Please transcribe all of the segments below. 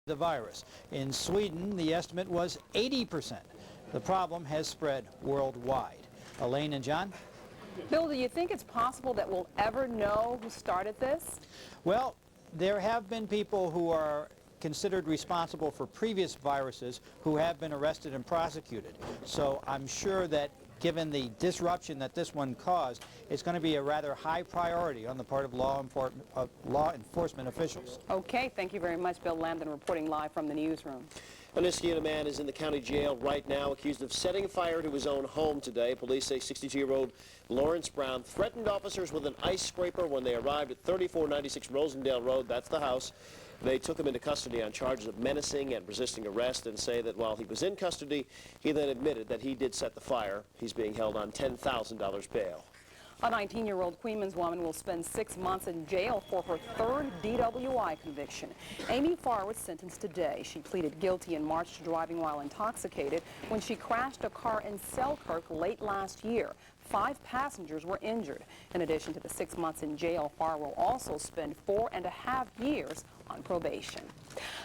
the virus. In Sweden, the estimate was 80%. The problem has spread worldwide. Elaine and John? Bill, do you think it's possible that we'll ever know who started this? Well, there have been people who are considered responsible for previous viruses who have been arrested and prosecuted. So I'm sure that given the disruption that this one caused, it's going to be a rather high priority on the part of law enforcement officials. Okay, thank you very much, Bill Lambdin, reporting live from the newsroom. A Niskayuna man is in the county jail right now, accused of setting fire to his own home today. Police say 62-year-old Lawrence Brown threatened officers with an ice scraper when they arrived at 3496 Rosendale Road. That's the house. They took him into custody on charges of menacing and resisting arrest, and say that while he was in custody, he then admitted that he did set the fire. He's being held on $10,000 bail. A 19-year-old Queens woman will spend 6 months in jail for her third DWI conviction. Amy Farr was sentenced today. She pleaded guilty in March to driving while intoxicated when she crashed a car in Selkirk late last year. 5 passengers were injured. In addition to the 6 months in jail, Farr will also spend 4.5 years on probation.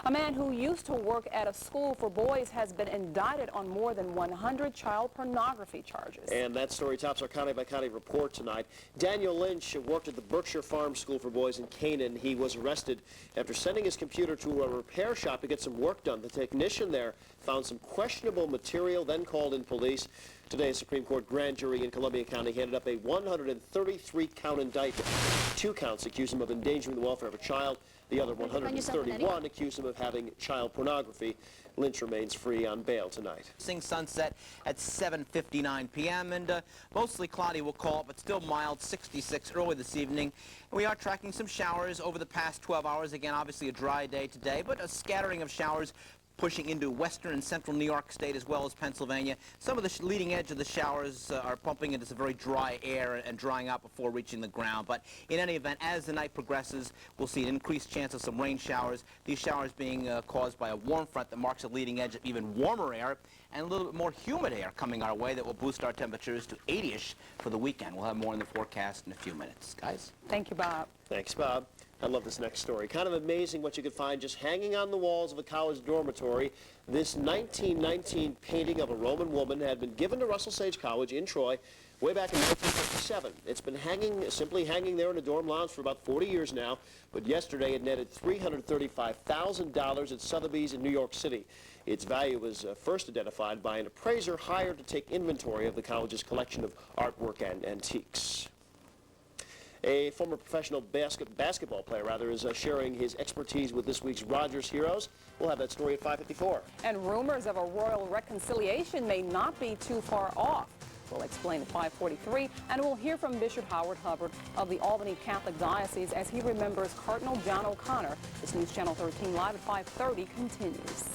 A man who used to work at a school for boys has been indicted on more than 100 child pornography charges. And that story tops our county-by-county report tonight. Daniel Lynch worked at the Berkshire Farm School for Boys in Canaan. He was arrested after sending his computer to a repair shop to get some work done. The technician there found some questionable material, then called in police. Today, a Supreme Court grand jury in Columbia County handed up a 133-count indictment. 2 counts accuse him of endangering the welfare of a child. The other 131 accuse him of having child pornography. Lynch remains free on bail tonight. Seeing sunset at 7:59 p.m. and mostly cloudy, we'll call it, but still mild, 66 early this evening. And we are tracking some showers over the past 12 hours. Again, obviously a dry day today, but a scattering of showers pushing into western and central New York State as well as Pennsylvania. Some of the leading edge of the showers are pumping into some very dry air and drying out before reaching the ground. But in any event, as the night progresses, we'll see an increased chance of some rain showers. These showers being caused by a warm front that marks a leading edge of even warmer air and a little bit more humid air coming our way that will boost our temperatures to 80-ish for the weekend. We'll have more in the forecast in a few minutes. Guys? Thank you, Bob. Thanks, Bob. I love this next story. Kind of amazing what you could find just hanging on the walls of a college dormitory. This 1919 painting of a Roman woman had been given to Russell Sage College in Troy way back in 1957. It's been simply hanging there in a dorm lounge for about 40 years now, but yesterday it netted $335,000 at Sotheby's in New York City. Its value was first identified by an appraiser hired to take inventory of the college's collection of artwork and antiques. A former professional basketball player, is sharing his expertise with this week's Rogers Heroes. We'll have that story at 5:54. And rumors of a royal reconciliation may not be too far off. We'll explain at 5:43, and we'll hear from Bishop Howard Hubbard of the Albany Catholic Diocese as he remembers Cardinal John O'Connor. This News Channel 13 Live at 5:30 continues.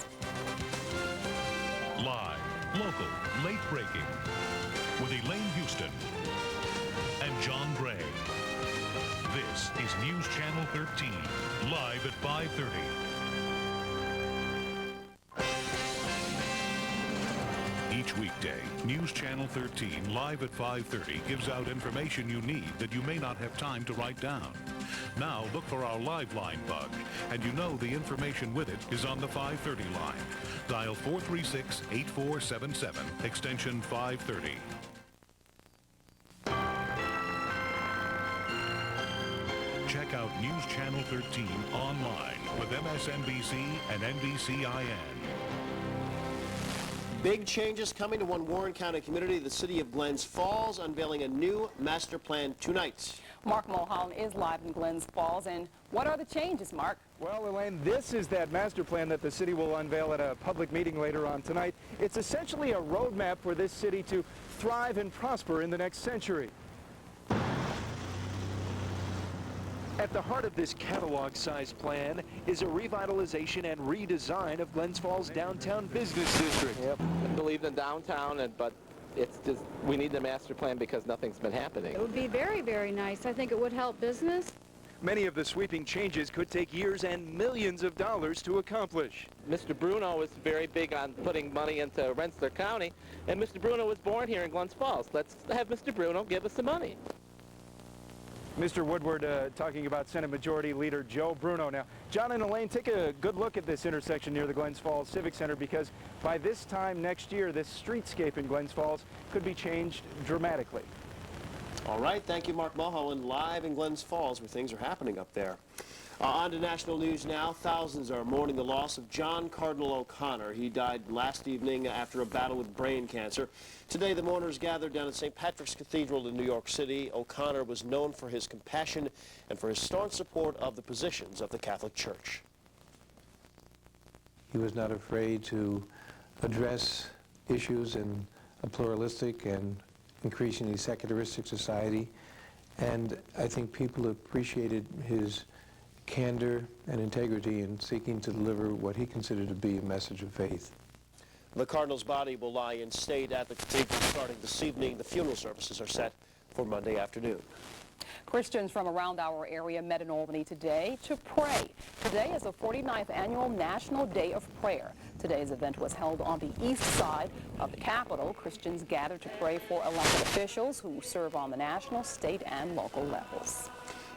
Live, local, late breaking, with Elaine Houston and John Gray. This is News Channel 13, live at 5:30. Each weekday, News Channel 13, live at 5:30, gives out information you need that you may not have time to write down. Now look for our live line bug, and you know the information with it is on the 5:30 line. Dial 436-8477, extension 530. Check out News Channel 13 online with MSNBC and NBCIN. Big changes coming to one Warren County community, the city of Glens Falls, unveiling a new master plan tonight. Mark Mulholland is live in Glens Falls. And what are the changes, Mark? Well, Elaine, this is that master plan that the city will unveil at a public meeting later on tonight. It's essentially a roadmap for this city to thrive and prosper in the next century. At the heart of this catalog-sized plan is a revitalization and redesign of Glens Falls' downtown business district. Yep, I believe in downtown, but it's just, we need the master plan because nothing's been happening. It would be very, very nice. I think it would help business. Many of the sweeping changes could take years and millions of dollars to accomplish. Mr. Bruno is very big on putting money into Rensselaer County, and Mr. Bruno was born here in Glens Falls. Let's have Mr. Bruno give us the money. Mr. Woodward talking about Senate Majority Leader Joe Bruno. Now, John and Elaine, take a good look at this intersection near the Glens Falls Civic Center, because by this time next year, this streetscape in Glens Falls could be changed dramatically. All right, thank you, Mark Mulholland, live in Glens Falls, where things are happening up there. On to national news now. Thousands are mourning the loss of John Cardinal O'Connor. He died last evening after a battle with brain cancer. Today, the mourners gathered down at St. Patrick's Cathedral in New York City. O'Connor was known for his compassion and for his staunch support of the positions of the Catholic Church. He was not afraid to address issues in a pluralistic and increasingly secularistic society, and I think people appreciated his candor and integrity in seeking to deliver what he considered to be a message of faith. The Cardinal's body will lie in state at the cathedral starting this evening. The funeral services are set for Monday afternoon. Christians from around our area met in Albany today to pray. Today is the 49th annual National Day of Prayer. Today's event was held on the east side of the Capitol. Christians gathered to pray for elected officials who serve on the national, state, and local levels.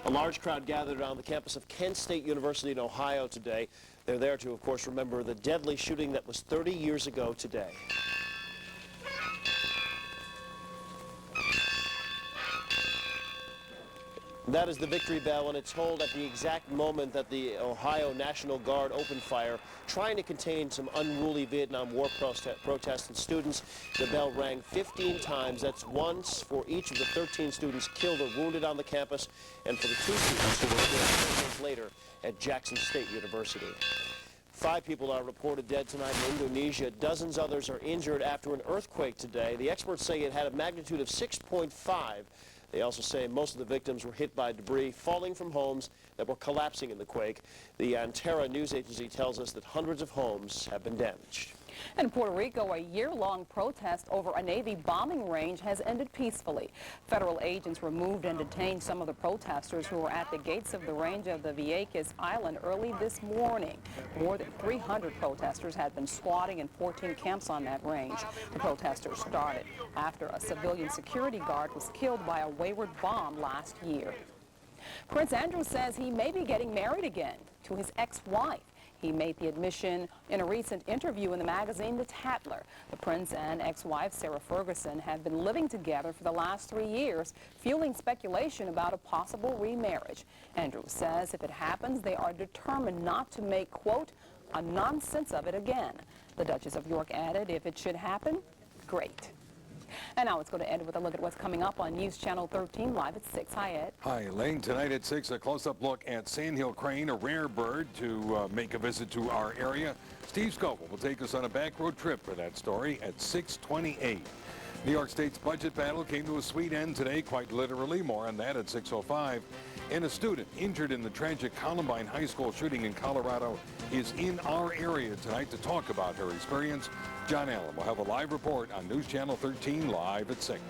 A large crowd gathered on the campus of Kent State University in Ohio today. They're there to, of course, remember the deadly shooting that was 30 years ago today. That is the victory bell, and it's tolled at the exact moment that the Ohio National Guard opened fire, trying to contain some unruly Vietnam War protests and students. The bell rang 15 times. That's once for each of the 13 students killed or wounded on the campus, and for the 2 students who were killed 10 days later at Jackson State University. 5 people are reported dead tonight in Indonesia. Dozens others are injured after an earthquake today. The experts say it had a magnitude of 6.5. They also say most of the victims were hit by debris falling from homes that were collapsing in the quake. The Antara news agency tells us that hundreds of homes have been damaged. In Puerto Rico, a year-long protest over a Navy bombing range has ended peacefully. Federal agents removed and detained some of the protesters who were at the gates of the range of the Vieques Island early this morning. More than 300 protesters had been squatting in 14 camps on that range. The protesters started after a civilian security guard was killed by a wayward bomb last year. Prince Andrew says he may be getting married again to his ex-wife. He made the admission in a recent interview in the magazine The Tatler. The prince and ex-wife, Sarah Ferguson, have been living together for the last 3 years, fueling speculation about a possible remarriage. Andrew says if it happens, they are determined not to make, quote, a nonsense of it again. The Duchess of York added, if it should happen, great. And now let's go to Ed with a look at what's coming up on News Channel 13 live at 6. Hi, Ed. Hi, Elaine. Tonight at 6, a close-up look at sandhill crane, a rare bird to make a visit to our area. Steve Scoville will take us on a back road trip for that story at 6:28. New York State's budget battle came to a sweet end today, quite literally. More on that at 6:05. And a student injured in the tragic Columbine High School shooting in Colorado is in our area tonight to talk about her experience. John Allen will have a live report on News Channel 13 live at 6.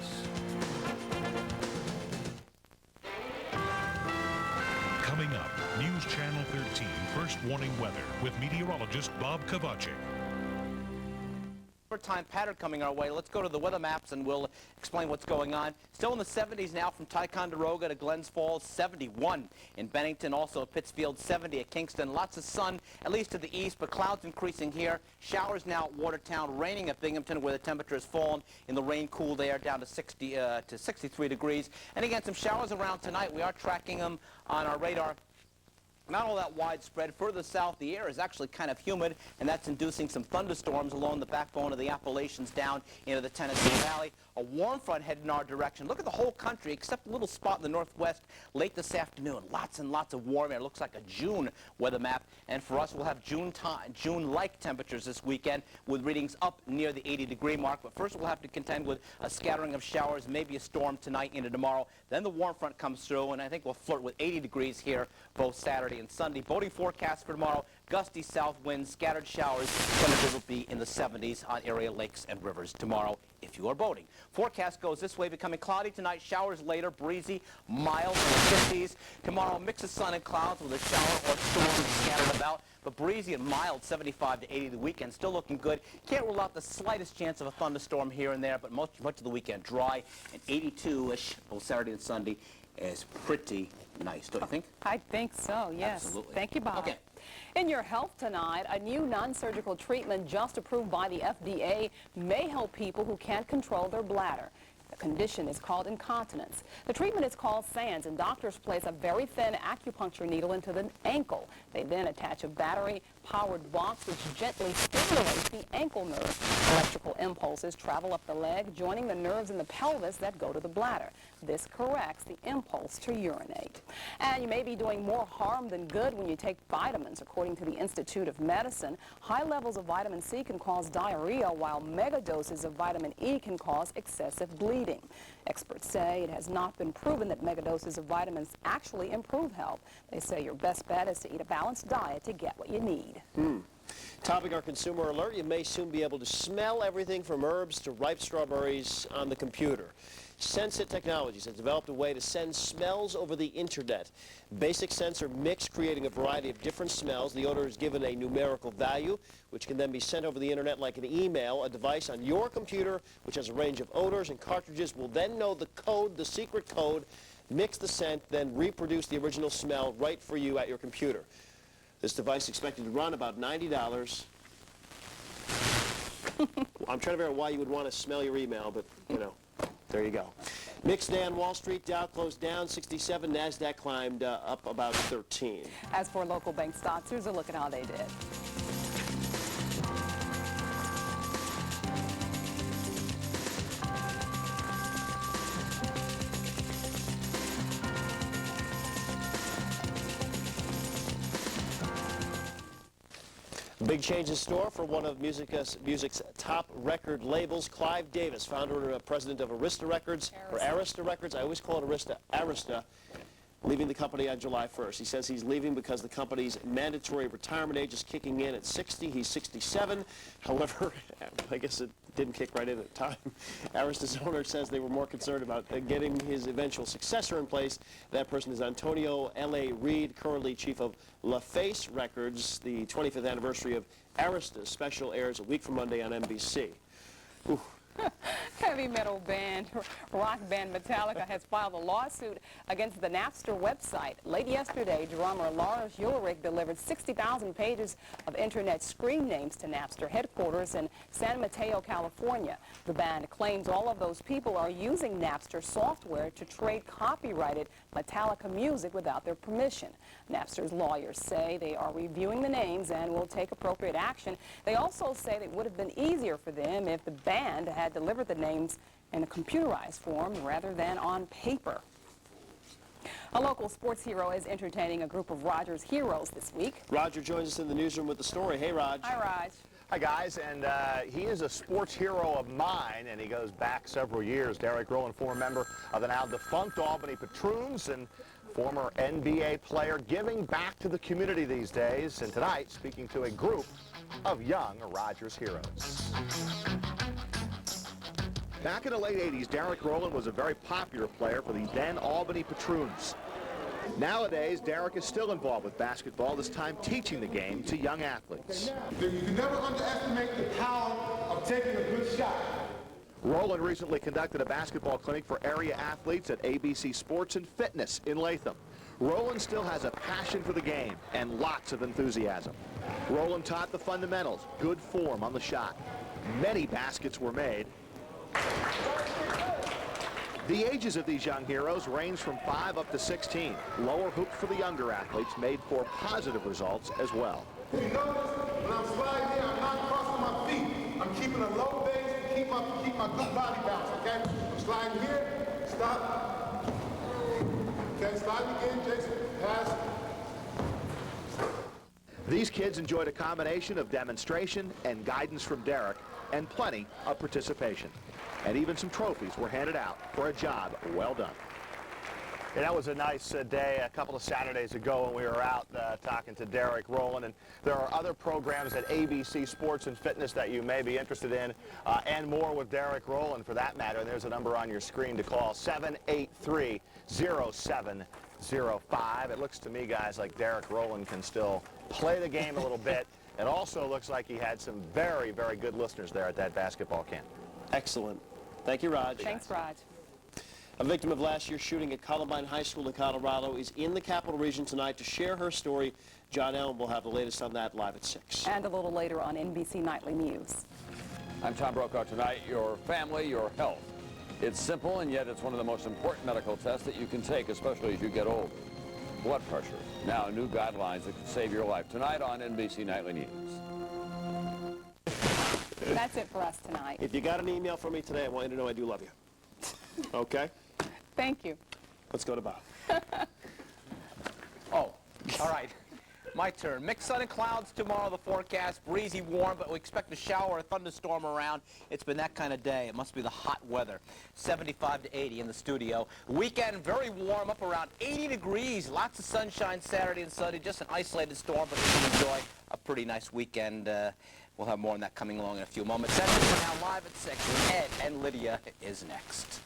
Coming up, News Channel 13 First Warning Weather with meteorologist Bob Kovachick. Time pattern coming our way. Let's go to the weather maps and we'll explain what's going on. Still in the 70s now from Ticonderoga to Glens Falls, 71 in Bennington, also at Pittsfield, 70 at Kingston. Lots of sun, at least to the east, but clouds increasing here. Showers now at Watertown, raining at Binghamton where the temperature has fallen in the rain-cooled air down to 63 degrees. And again, some showers around tonight. We are tracking them on our radar. Not all that widespread. Further south, the air is actually kind of humid, and that's inducing some thunderstorms along the backbone of the Appalachians down into the Tennessee Valley. A warm front headed in our direction. Look at the whole country, except a little spot in the northwest late this afternoon. Lots and lots of warm air. It looks like a June weather map. And for us, we'll have June-like temperatures this weekend with readings up near the 80-degree mark. But first, we'll have to contend with a scattering of showers, maybe a storm tonight into tomorrow. Then the warm front comes through, and I think we'll flirt with 80 degrees here both Saturday and Sunday. Boating forecast for tomorrow, gusty south winds, scattered showers. Temperatures will be in the 70s on area lakes and rivers tomorrow if you are boating. Forecast goes this way, becoming cloudy tonight, showers later, breezy, mild in the 50s. Tomorrow, mix of sun and clouds with a shower or storm scattered about, but breezy and mild, 75 to 80 the weekend. Still looking good. Can't rule out the slightest chance of a thunderstorm here and there, but much of the weekend dry and 82-ish both Saturday and Sunday is pretty nice, don't you think? I think so, yes. Absolutely. Thank you, Bob. Okay. In your health tonight, a new non-surgical treatment just approved by the FDA may help people who can't control their bladder. The condition is called incontinence. The treatment is called SANS, and doctors place a very thin acupuncture needle into the ankle. They then attach a battery-powered box which gently stimulates the ankle nerve. Electrical impulses travel up the leg, joining the nerves in the pelvis that go to the bladder. This corrects the impulse to urinate. And you may be doing more harm than good when you take vitamins. According to the Institute of Medicine, high levels of vitamin C can cause diarrhea, while mega doses of vitamin E can cause excessive bleeding. Experts say it has not been proven that mega doses of vitamins actually improve health. They say your best bet is to eat a balanced diet to get what you need. Topping our consumer alert, you may soon be able to smell everything from herbs to ripe strawberries on the computer. Sensit Technologies has developed a way to send smells over the internet. Basic scents are mixed, creating a variety of different smells. The odor is given a numerical value, which can then be sent over the internet like an email. A device on your computer, which has a range of odors and cartridges, will then know the code, the secret code, mix the scent, then reproduce the original smell right for you at your computer. This device is expected to run about $90. I'm trying to figure out why you would want to smell your email, but, you know. There you go. Mixed day on Wall Street. Dow closed down 67. NASDAQ climbed up about 13. As for local bank stocks, here's a look at how they did. Big change in store for one of music's top record labels. Clive Davis, founder and president of Arista Records, or Arista Records. I always call it Arista, leaving the company on July 1st. He says he's leaving because the company's mandatory retirement age is kicking in at 60. He's 67. However, I guess it didn't kick right in at the time. Arista's owner says they were more concerned about getting his eventual successor in place. That person is Antonio L.A. Reid, currently chief of LaFace Records. The 25th anniversary of Arista's special airs a week from Monday on NBC. Ooh. Heavy metal band, rock band Metallica has filed a lawsuit against the Napster website. Late yesterday, drummer Lars Ulrich delivered 60,000 pages of internet screen names to Napster headquarters in San Mateo, California. The band claims all of those people are using Napster software to trade copyrighted Metallica music without their permission. Napster's lawyers say they are reviewing the names and will take appropriate action. They also say that it would have been easier for them if the band had delivered the names in a computerized form rather than on paper. A local sports hero is entertaining a group of Rodger's heroes this week. Roger joins us in the newsroom with the story. Hey, Rog. Hi, Raj. Hi, guys, and he is a sports hero of mine, and he goes back several years. Derek Rowland, former member of the now defunct Albany Patroons and former NBA player, giving back to the community these days, and tonight speaking to a group of young Rodgers heroes. Back in the late 80s, Derek Rowland was a very popular player for the then Albany Patroons. Nowadays, Derek is still involved with basketball, this time teaching the game to young athletes. You can never underestimate the power of taking a good shot. Rowland recently conducted a basketball clinic for area athletes at ABC Sports and Fitness in Latham. Rowland still has a passion for the game and lots of enthusiasm. Rowland taught the fundamentals, good form on the shot. Many baskets were made. The ages of these young heroes range from 5 up to 16. Lower hoops for the younger athletes made for positive results as well. You notice when I'm sliding here, I'm not crossing my feet. I'm keeping a low base to keep my good body balance, okay? I'm sliding here, stop. Okay, slide again, Jason, pass. These kids enjoyed a combination of demonstration and guidance from Derek and plenty of participation. And even some trophies were handed out for a job well done. Yeah, that was a nice day a couple of Saturdays ago when we were out talking to Derek Rowland. And there are other programs at ABC Sports and Fitness that you may be interested in, and more with Derek Rowland for that matter. And there's a number on your screen to call, 783-0705. It looks to me, guys, like Derek Rowland can still play the game a little bit. It also looks like he had some very, very good listeners there at that basketball camp. Excellent. Thank you, Raj. Thanks, Raj. A victim of last year's shooting at Columbine High School in Colorado is in the Capital Region tonight to share her story. John Allen will have the latest on that live at 6. And a little later on NBC Nightly News. I'm Tom Brokaw. Tonight, your family, your health. It's simple, and yet it's one of the most important medical tests that you can take, especially as you get old. Blood pressure. Now, new guidelines that could save your life. Tonight on NBC Nightly News. That's it for us tonight. If you got an email from me today, I want you to know I do love you. Okay? Thank you. Let's go to Bob. Oh, all right. My turn. Mixed sun and clouds tomorrow, the forecast. Breezy, warm, but we expect a shower or a thunderstorm around. It's been that kind of day. It must be the hot weather. 75 to 80 in the studio. Weekend, very warm, up around 80 degrees. Lots of sunshine Saturday and Sunday. Just an isolated storm, but we can enjoy a pretty nice weekend. We'll have more on that coming along in a few moments. That's it for now, live at 6. Ed and Lydia is next.